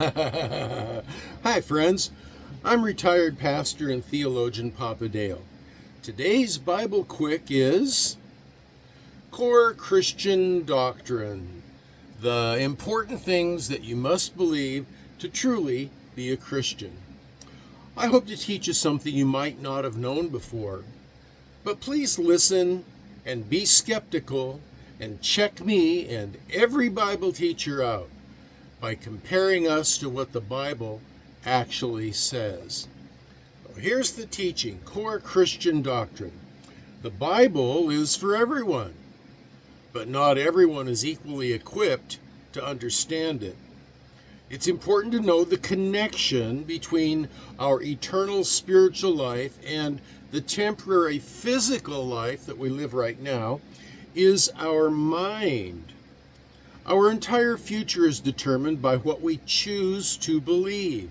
Hi, friends. I'm retired pastor and theologian Papa Dale. Today's Bible Quick is Core Christian Doctrine, the important things that you must believe to truly be a Christian. I hope to teach you something you might not have known before, but please listen and be skeptical and check me and every Bible teacher out by comparing us to what the Bible actually says. Here's the teaching, Core Christian Doctrine. The Bible is for everyone, but not everyone is equally equipped to understand it. It's important to know the connection between our eternal spiritual life and the temporary physical life that we live right now is our mind. Our entire future is determined by what we choose to believe.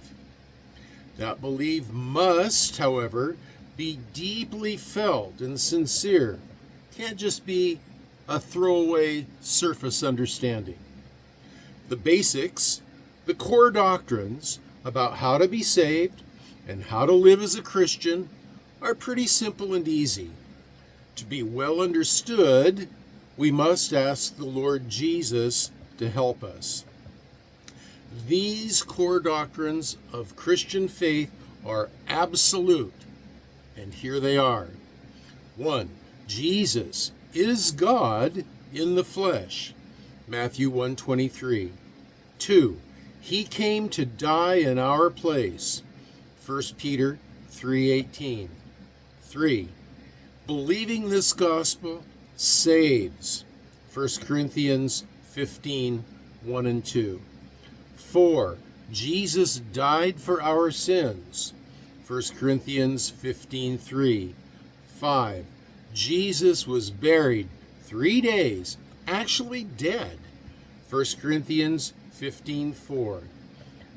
That belief must, however, be deeply felt and sincere. It can't just be a throwaway surface understanding. The basics, the core doctrines about how to be saved and how to live as a Christian are pretty simple and easy. To be well understood, we must ask the Lord Jesus to help us. These core doctrines of Christian faith are absolute, and here they are. 1. Jesus is God in the flesh, Matthew 1:23. 2. He came to die in our place, 1 Peter 3:18. 3. Believing this gospel saves, 1 Corinthians 15:1 and 2. 4. Jesus died for our sins, 1 Corinthians 15:3. 5. Jesus was buried 3 days, actually dead, 1 Corinthians 15:4.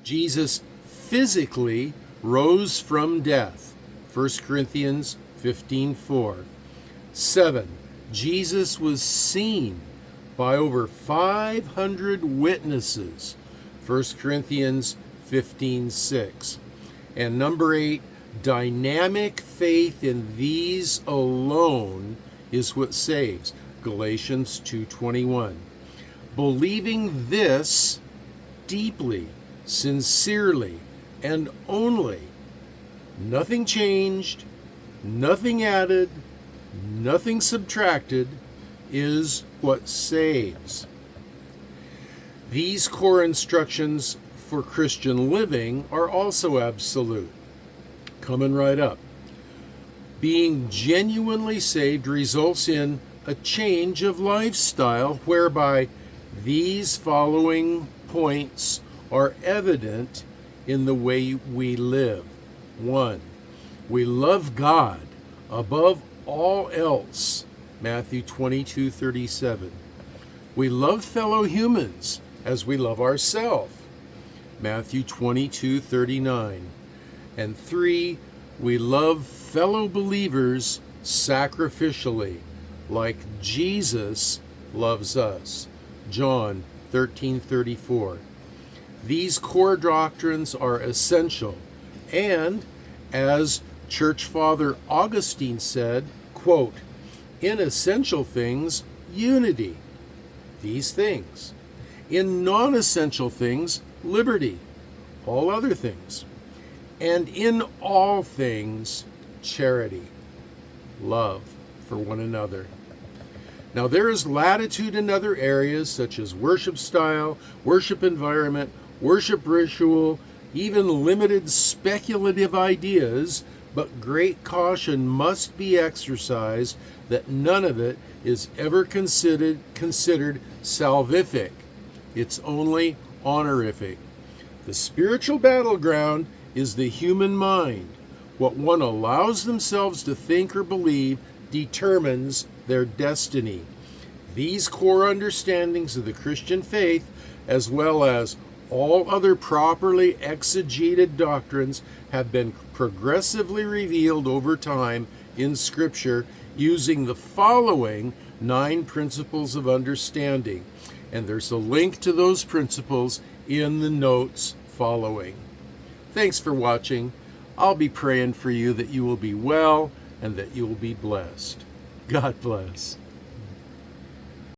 Jesus physically rose from death, 1 Corinthians 15:4. 7. Jesus was seen by over 500 witnesses, 1 Corinthians 15:6. And number 8, dynamic faith in these alone is what saves, Galatians 2:21. Believing this deeply, sincerely, and only, nothing changed, nothing added, nothing subtracted, is what saves. These core instructions for Christian living are also absolute. Coming right up. Being genuinely saved results in a change of lifestyle whereby these following points are evident in the way we live. 1. We love God above all else, Matthew 22:37. We love fellow humans as we love ourselves, Matthew 22:39. And 3, we love fellow believers sacrificially, like Jesus loves us, John 13:34. These core doctrines are essential, and as Church Father Augustine said, quote, in essential things, unity, these things. In non-essential things, liberty, all other things. And in all things, charity, love for one another. Now there is latitude in other areas such as worship style, worship environment, worship ritual, even limited speculative ideas, but great caution must be exercised that none of it is ever considered salvific. It's only honorific. The spiritual battleground is the human mind. What one allows themselves to think or believe determines their destiny. These core understandings of the Christian faith, as well as all other properly exegeted doctrines, have been progressively revealed over time in Scripture using the following 9 principles of understanding. And there's a link to those principles in the notes following. Thanks for watching. I'll be praying for you that you will be well and that you will be blessed. God bless.